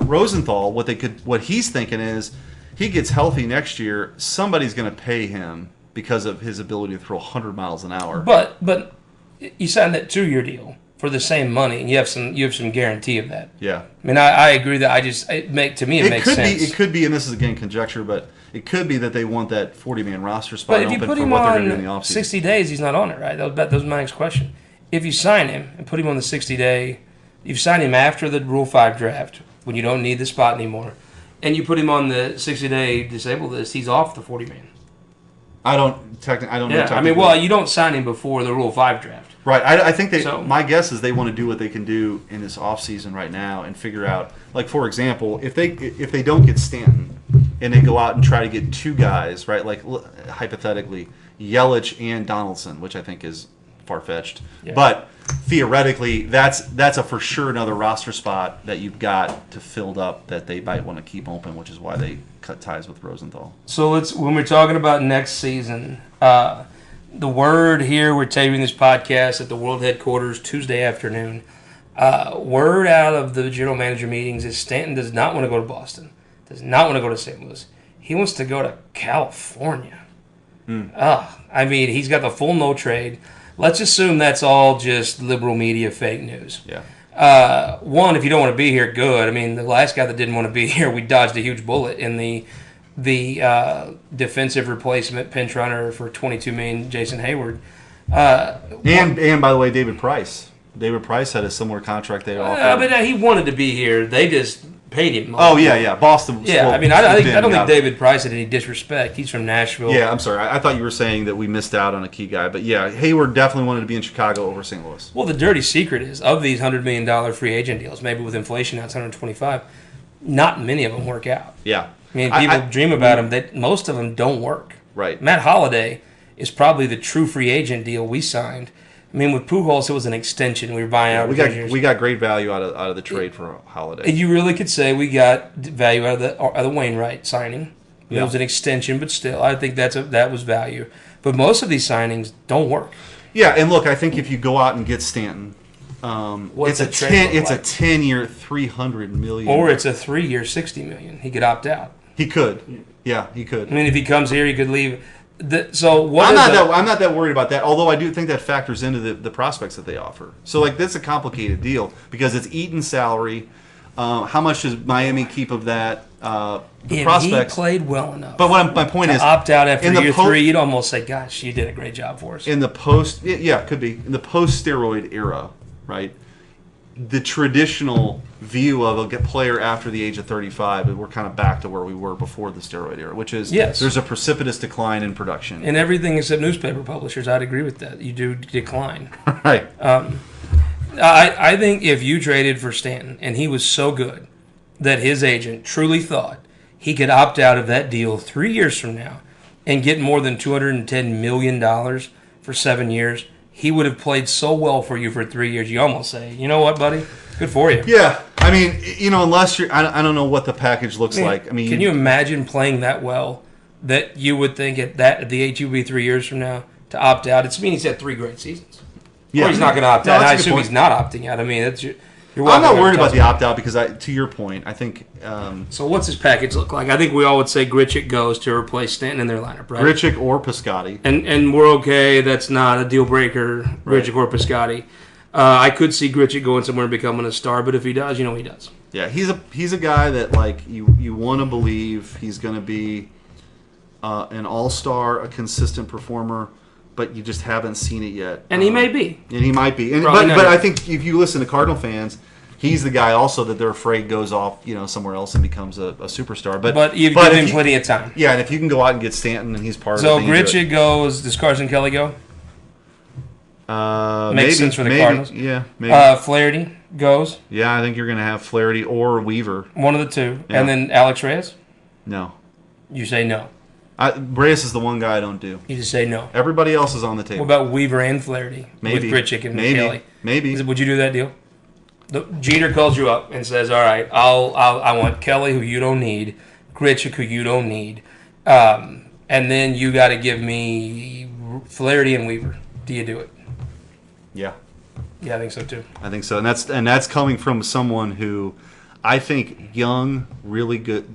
Rosenthal, what he's thinking is he gets healthy next year. Somebody's going to pay him because of his ability to throw 100 miles an hour. But you signed that 2-year deal for the same money, and you have some guarantee of that. Yeah. I mean, I agree that it makes sense. It could be, and this is again conjecture, but it could be that they want that 40-man roster spot but if you open put for him what they're going to do in the on offseason. 60 days, he's not on it, right? That was my next question. If you sign him and put him on the 60-day, you sign him after the Rule 5 draft when you don't need the spot anymore, and you put him on the 60-day disabled list, he's off the 40-man. I don't know. I mean, well, you don't sign him before the Rule 5 draft. Right. I think my guess is they want to do what they can do in this offseason right now and figure out, like, for example, if they don't get Stanton and they go out and try to get 2 guys, right, like hypothetically, Yelich and Donaldson, which I think is far-fetched. Yeah. But theoretically, that's a for sure another roster spot that you've got to filled up that they might want to keep open, which is why they cut ties with Rosenthal. So when we're talking about next season, the word here, we're taping this podcast at the World Headquarters Tuesday afternoon. Word out of the general manager meetings is Stanton does not want to go to Boston, does not want to go to St. Louis. He wants to go to California. I mean, he's got the full no trade. Let's assume that's all just liberal media fake news. Yeah. One, if you don't want to be here, good. I mean, the last guy that didn't want to be here, we dodged a huge bullet in the defensive replacement pinch runner for $22 million, Jason Hayward. And by the way, David Price. David Price had a similar contract they offered. But he wanted to be here. They just paid him. Oh yeah, Boston. Yeah, well, I mean, I don't think David Price had any disrespect. He's from Nashville. Yeah, I'm sorry. I thought you were saying that we missed out on a key guy, but yeah, Hayward definitely wanted to be in Chicago over St. Louis. Well, the dirty secret is of these $100 million free agent deals, maybe with inflation now it's 125. Not many of them work out. Yeah, I mean, people dream about them. Most of them don't work. Right. Matt Holliday is probably the true free agent deal we signed. I mean, with Pujols, it was an extension. We were buying out. We got great value out of the trade for Holliday. You really could say we got value out of the Wainwright signing. It was an extension, but still, I think that was value. But most of these signings don't work. Yeah, and look, I think if you go out and get Stanton, it's a 10-year, $300 million, or it's a 3-year, $60 million. He could opt out. He could. Yeah, he could. I mean, if he comes here, he could leave. I'm not that worried about that. Although I do think that factors into the prospects that they offer. So like that's a complicated deal because it's Eaton's salary. How much does Miami keep of that? Prospects. He played well enough. But my point is, opt out after year 3, you'd almost say, "Gosh, you did a great job for us." In the could be in the post-steroid era, right? The traditional view of a player after the age of 35, we're kind of back to where we were before the steroid era, which is there's a precipitous decline in production. And everything except newspaper publishers, I'd agree with that. You do decline. Right. I think if you traded for Stanton and he was so good that his agent truly thought he could opt out of that deal 3 years from now and get more than $210 million for 7 years, he would have played so well for you for 3 years. You almost say, you know what, buddy? Good for you. Yeah. I mean, unless you're, I don't know what the package looks like. I mean, can you imagine playing that well that you would think at the age you'll be 3 years from now to opt out? It's mean he's had 3 great seasons. Yeah. Or he's not going to opt out. I assume he's not opting out. I mean, I'm not worried about the opt out because to your point, I think. So what's his package look like? I think we all would say Grichuk goes to replace Stanton in their lineup, right? Grichuk or Piscotty. And we're okay. That's not a deal breaker. Grichuk or Piscotty. I could see Grichuk going somewhere and becoming a star, but if he does, he does. Yeah, he's a guy that like you want to believe he's going to be an all-star, a consistent performer, but you just haven't seen it yet. And he may be. And he might be. But I think if you listen to Cardinal fans, he's the guy also that they're afraid goes off, somewhere else and becomes a superstar. But you've given him plenty of time. Yeah, and if you can go out and get Stanton and he's part of it. So Grichuk goes. Does Carson Kelly go? Makes sense for the Cardinals. Yeah, maybe. Flaherty goes. Yeah, I think you're going to have Flaherty or Weaver. One of the two. Yeah. And then Alex Reyes? No. You say no. Reyes is the one guy I don't do. You just say no. Everybody else is on the table. What about Weaver and Flaherty? Maybe. With Grichuk and Kelly? Maybe. Would you do that deal? Jeter calls you up and says, all right, I want Kelly, who you don't need, Grichuk, who you don't need, and then you got to give me Flaherty and Weaver. Do you do it? Yeah. Yeah, I think so too. I think so, and that's coming from someone who I think young, really good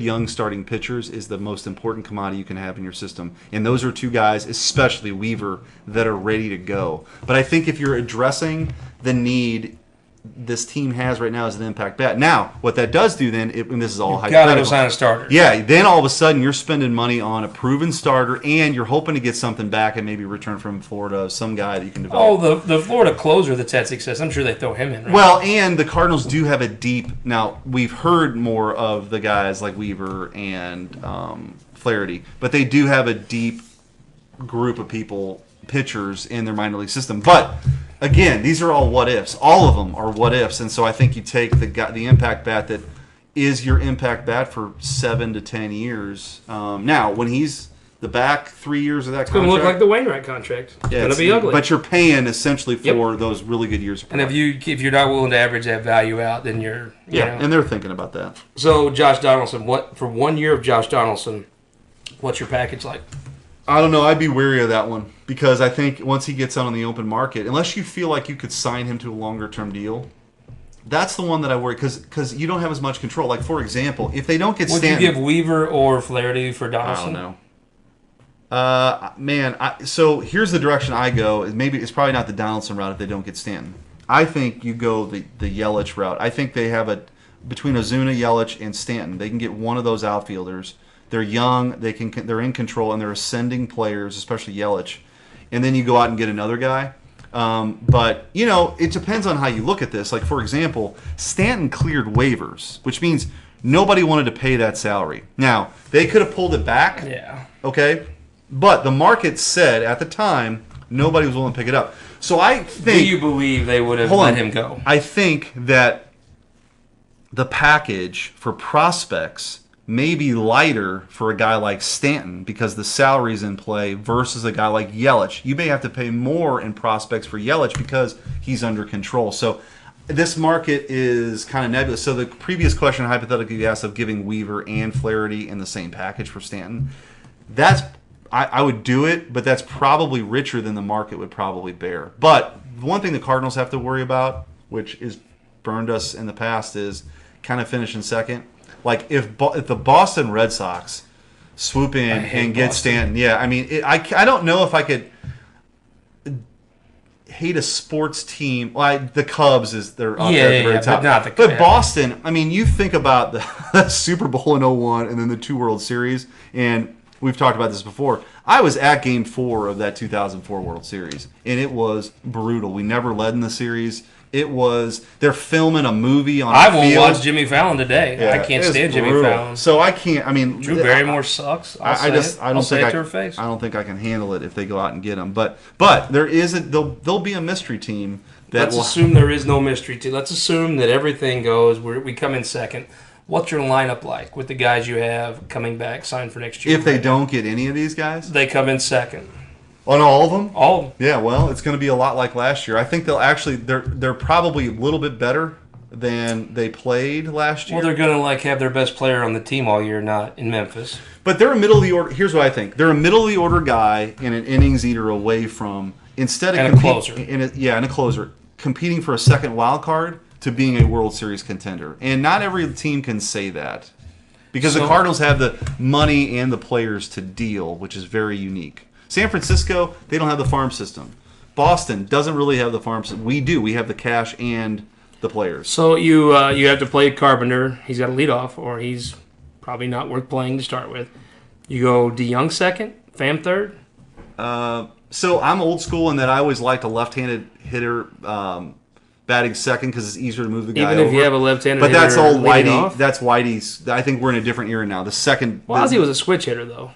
young starting pitchers is the most important commodity you can have in your system. And those are two guys, especially Weaver, that are ready to go. But I think if you're addressing the need this team has right now as an impact bat. Now, what that does do then, and this is all hypothetical. Got to sign a starter. Yeah, then all of a sudden you're spending money on a proven starter, and you're hoping to get something back and maybe return from Florida, some guy that you can develop. Oh, the Florida closer that's had success. I'm sure they throw him in. Right? Well, and the Cardinals do have a deep. Now we've heard more of the guys like Weaver and Flaherty, but they do have a deep group of pitchers in their minor league system, but. Again, these are all what ifs. All of them are what ifs, and so I think you take the impact bat that is your impact bat for 7 to 10 years. Now, when he's the back 3 years of that contract, it's going to look like the Wainwright contract. It's going to be ugly. But you're paying essentially for those really good years. And if you're not willing to average that value out, then you're and they're thinking about that. So Josh Donaldson, for 1 year of Josh Donaldson, what's your package like? I don't know. I'd be wary of that one because I think once he gets out on the open market, unless you feel like you could sign him to a longer-term deal, That's the one that I worry because you don't have as much control. Like, for example, if they don't get Would Stanton... you give Weaver or Flaherty for I Donaldson? don't know. Man, so here's the direction I go. Maybe it's probably not the Donaldson route if they don't get Stanton. I think you go the Yelich route. I think they have between Ozuna, Yelich, and Stanton, they can get one of those outfielders. They're young, they're in control, and they're ascending players, especially Yelich. And then you go out and get another guy. But, it depends on how you look at this. Like, for example, Stanton cleared waivers, which means nobody wanted to pay that salary. Now, they could have pulled it back. Yeah. Okay? But the market said at the time nobody was willing to pick it up. So I think... Do you believe they would have let him go? I think that the package for prospects may be lighter for a guy like Stanton because the salary's in play versus a guy like Yelich. You may have to pay more in prospects for Yelich because he's under control. So this market is kind of nebulous. So the previous question, hypothetically, you asked of giving Weaver and Flaherty in the same package for Stanton, I would do it, but that's probably richer than the market would probably bear. But one thing the Cardinals have to worry about, which has burned us in the past, is kind of finishing second. Like, if the Boston Red Sox swoop in and get Stanton, yeah, I mean, I don't know if I could hate a sports team. Like, the Cubs they're up there at the very top. But not the But Boston, I mean, you think about the Super Bowl in 2001 and then the 2 World Series, and we've talked about this before. I was at Game 4 of that 2004 World Series, and it was brutal. We never led in the series. They're filming a movie on I the won't field. watch Jimmy Fallon today. Yeah, I can't it's stand brutal. Jimmy Fallon. So I can't. I mean, Drew Barrymore sucks. I don't say think it to her face. I don't think I can handle it if they go out and get him. But there'll be a mystery team that Let's assume there is no mystery to. Let's assume that everything goes. We come in second. What's your lineup like with the guys you have coming back, signed for next year? If they don't get any of these guys, they come in second. On all of them? All of them. Yeah, well, it's going to be a lot like last year. I think they're probably a little bit better than they played last year. Well, they're going to have their best player on the team all year, not in Memphis. But they're a middle of the order. Here's what I think: they're a middle of the order guy and an innings eater away from instead of and a closer. And a closer competing for a second wild card to being a World Series contender. And not every team can say that because the Cardinals have the money and the players to deal, which is very unique. San Francisco, they don't have the farm system. Boston doesn't really have the farm system. We do. We have the cash and the players. So you have to play Carpenter. He's got to lead off, or he's probably not worth playing to start with. You go DeYoung second, Pham third. So I'm old school in that I always liked a left-handed hitter batting second because it's easier to move the guy Even over. if you have a left-handed but hitter that's all leading Whitey. off? That's Whitey's. I think we're in a different era now. The second. Ozzie was a switch hitter, though.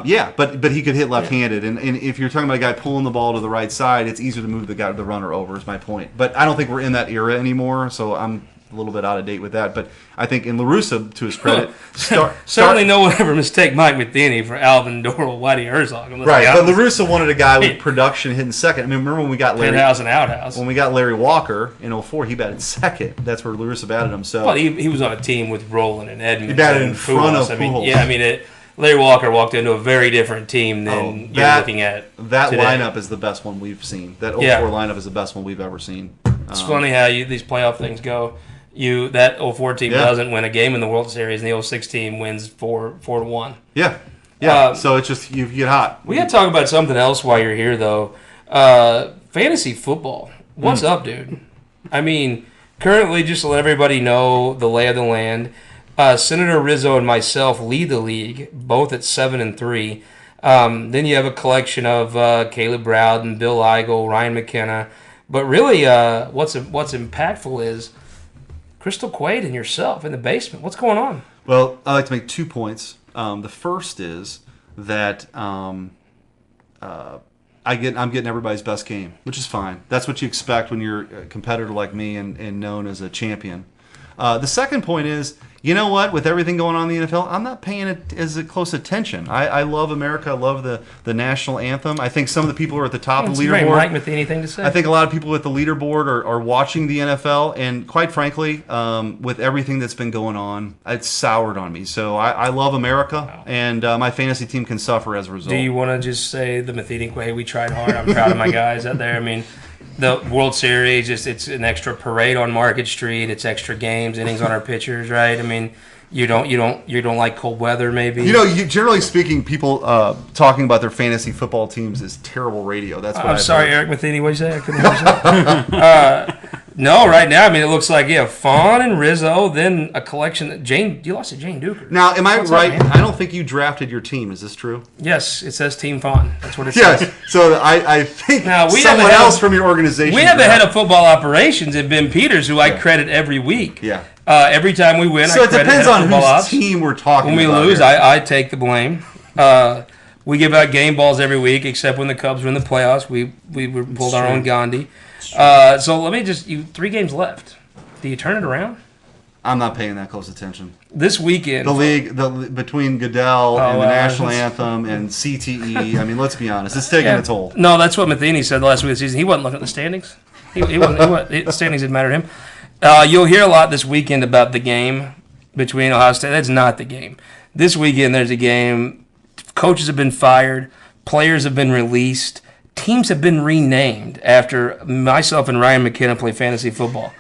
Yeah, but he could hit left-handed, and if you're talking about a guy pulling the ball to the right side, it's easier to move the runner over. Is my point. But I don't think we're in that era anymore, so I'm a little bit out of date with that. But I think in La Russa, to his credit, certainly no one ever mistake Mike Matheny for Alvin Doral, Whitey Herzog. Right, but La Russa wanted a guy with production hitting second. I mean, remember when we got Larry Penthouse and outhouse? When we got Larry Walker in 2004, he batted second. That's where La Russa batted him. So well, he was on a team with Rowland and Edmonds. He batted in and front of Pujols. Larry Walker walked into a very different team than you're looking at That today. lineup is the best one we've seen. That 04 lineup is the best one we've ever seen. It's funny how these playoff things go. That 04 team doesn't win a game in the World Series, and the 06 team wins 4-1. Yeah. So it's just you get hot. We got to talk about something else while you're here, though. Fantasy football. What's up, dude? I mean, currently, just to let everybody know the lay of the land, Senator Rizzo and myself lead the league, both at 7-3. Then you have a collection of Caleb Browden, Bill Eigel, Ryan McKenna. But really, what's impactful is Crystal Quaid and yourself in the basement. What's going on? Well, I'd like to make 2 points. The first is that I'm getting everybody's best game, which is fine. That's what you expect when you're a competitor like me and known as a champion. The second point is, you know what? With everything going on in the NFL, I'm not paying it as close attention. I love America. I love the national anthem. I think some of the people who are at the top of the leaderboard. Mike Matheny, anything to say? I think a lot of people at the leaderboard are watching the NFL, and quite frankly, with everything that's been going on, it's soured on me. So I love America, and my fantasy team can suffer as a result. Do you want to just say the Matheny way? We tried hard. I'm proud of my guys out there. I mean, the World Series, it's an extra parade on Market Street. It's extra games, innings on our pitchers, right? I mean, you don't like cold weather, maybe. Generally speaking, people talking about their fantasy football teams is terrible radio. That's what I'm sorry, Eric Matheny. What did you say? I couldn't hear you. No, right now, I mean, it looks like Faughn and Rizzo, then a collection that you lost to Jane Duker. Now, am I What's right? Up, I don't think you drafted your team. Is this true? Yes, it says Team Faughn. That's what it says. Yes. So I think Now, someone else from your organization. We have a head of football operations in Ben Peters, who I credit every week. Yeah. Every time we win, so I credit it depends on whose ops. team we're talking about. When we lose, here. I take the blame. We give out game balls every week, except when the Cubs were in the playoffs. We pulled our own Gandhi. So let me 3 games left. Do you turn it around? I'm not paying that close attention. This weekend, The league between Goodell and the national anthem and CTE. I mean, let's be honest, it's taking a toll. No, that's what Matheny said last week of the season. He wasn't looking at the standings. The standings didn't matter to him. You'll hear a lot this weekend about the game between Ohio State. That's not the game. This weekend, there's a game. Coaches have been fired. Players have been released. Teams have been renamed after myself and Ryan McKenna play fantasy football.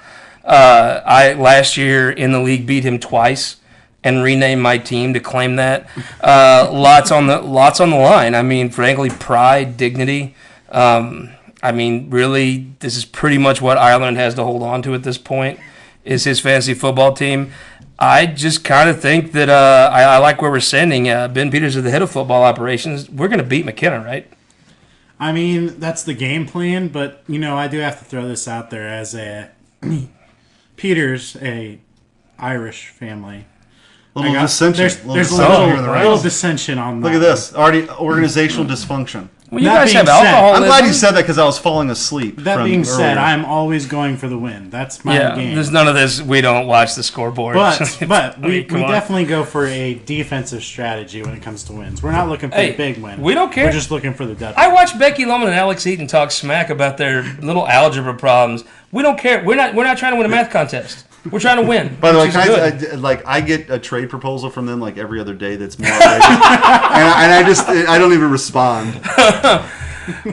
I last year in the league beat him twice and renamed my team to claim that. Lots on the line. I mean, frankly, pride, dignity. I mean, really, this is pretty much what Ireland has to hold on to at this point. Is his fantasy football team. I just kind of think that I like where we're sending. Ben Peters is the head of football operations. We're going to beat McKenna, right? I mean, that's the game plan, but, I do have to throw this out there as Peters, a Irish family. Little dissension. There's a little dissension on that. Look at this. Already organizational dysfunction. Well, you That guys being have said- alcoholism. I'm glad you said that because I was falling asleep. That being said, earlier. I'm always going for the win. That's my game. There's none of this. We don't watch the scoreboard. But I mean, we come on. definitely go for a defensive strategy when it comes to wins. We're not looking for the big win. we don't care. We're just looking for the W. I watched Becky Loman and Alex Eaton talk smack about their little algebra problems. We don't care. We're not trying to win a math contest. We're trying to win. By the way, which is good. I get a trade proposal from them like every other day. That's more, and I don't even respond.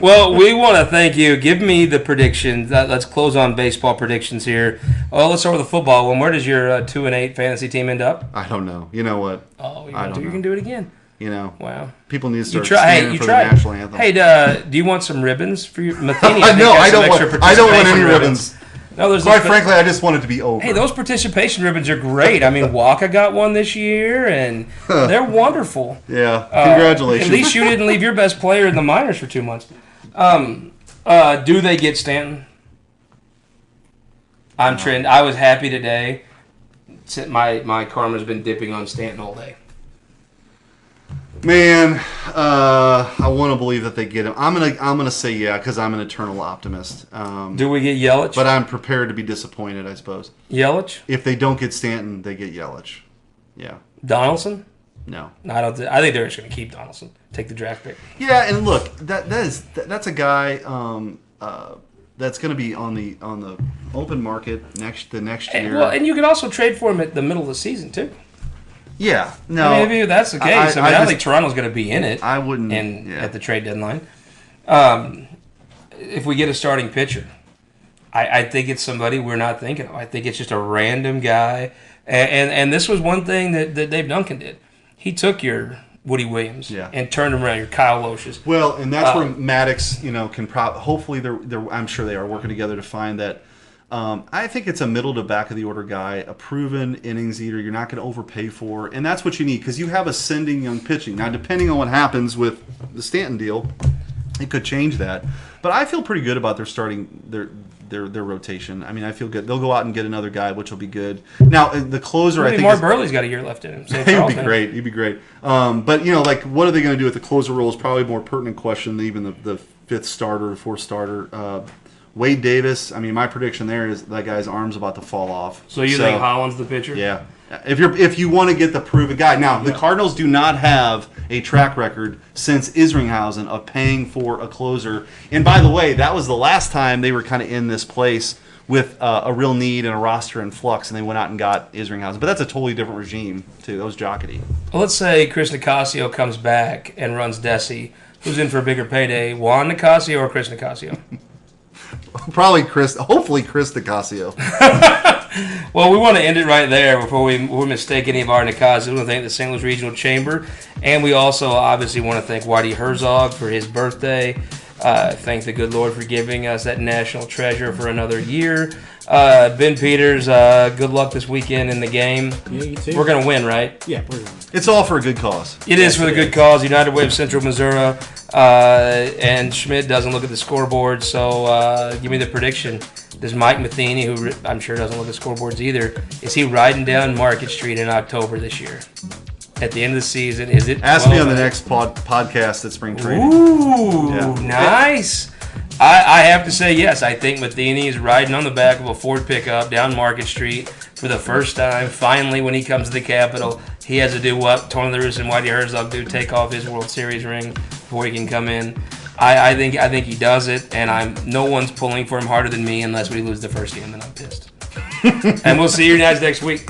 Well, we want to thank you. Give me the predictions. Let's close on baseball predictions here. Oh, let's start with the football one. Where does your 2-8 fantasy team end up? I don't know. You know what? Oh, you I don't know. can do it again. Wow. People need to start You standing for the national anthem. Hey, do you want some ribbons for your Matheny? No, I don't want any ribbons. No, there's Quite frankly, I just want it to be over. Hey, those participation ribbons are great. I mean, Waka got one this year, and they're wonderful. Yeah, congratulations. At least you didn't leave your best player in the minors for 2 months. Do they get Stanton? I'm trending. I was happy today. My karma's been dipping on Stanton all day. Man, I want to believe that they get him. I'm gonna say yeah because I'm an eternal optimist. Do we get Yelich? But I'm prepared to be disappointed, I suppose. Yelich? If they don't get Stanton, they get Yelich. Yeah. Donaldson? No. I don't. I think they're just going to keep Donaldson. Take the draft pick. Yeah, and look, that's a guy that's going to be on the open market the next year. Well, and you could also trade for him at the middle of the season too. Yeah, no. I mean, maybe that's the case. I don't think Toronto's going to be in it. I wouldn't. At the trade deadline. If we get a starting pitcher, I think it's somebody we're not thinking of. I think it's just a random guy. And this was one thing that Dave Duncan did. He took your Woody Williams and turned him around, your Kyle Loshes. Well, and that's where Maddox, can hopefully they're I'm sure they are working together to find that. I think it's a middle to back of the order guy, a proven innings eater you're not going to overpay for, and that's what you need because you have ascending young pitching. Now, depending on what happens with the Stanton deal, it could change that. But I feel pretty good about their starting their rotation. I mean, I feel good. They'll go out and get another guy, which will be good. Now, the closer, I think Mark Burley's got a year left in him. So he'd be great. He'd be great. But what are they going to do with the closer role is probably a more pertinent question than even the fifth starter or fourth starter. Wade Davis, I mean, my prediction there is that guy's arm's about to fall off. So you think Holland's the pitcher? Yeah. If you want to get the proven guy. Now, the Cardinals do not have a track record since Isringhausen of paying for a closer. And by the way, that was the last time they were kind of in this place with a real need and a roster in flux, and they went out and got Isringhausen. But that's a totally different regime, too. That was Jocketty. Well, let's say Chris Nicasio comes back and runs Desi. Who's in for a bigger payday, Juan Nicasio or Chris Nicasio? Probably Chris. Hopefully Chris DeCasio. Well, we want to end it right there before we mistake any of our Nicazio. We want to thank the St. Louis Regional Chamber, and we also obviously want to thank Whitey Herzog for his birthday. Thank the good Lord for giving us that national treasure for another year. Ben Peters, good luck this weekend in the game. Yeah, you too. We're going to win, right? Yeah, we're going. It's all for a good cause. It is for the good cause. United Way of Central Missouri. And Schmitt doesn't look at the scoreboard, so give me the prediction. Does Mike Matheny, who I'm sure doesn't look at scoreboards either, is he riding down Market Street in October this year? At the end of the season, is it? Ask me on the next podcast at spring training. Ooh, Yeah. nice. I have to say yes. I think Matheny is riding on the back of a Ford pickup down Market Street for the first time. Finally, when he comes to the Capitol, he has to do what Tony La Russa and Whitey Herzog do: take off his World Series ring before he can come in. I think he does it, and no one's pulling for him harder than me unless we lose the first game, then I'm pissed. And we'll see you guys next week.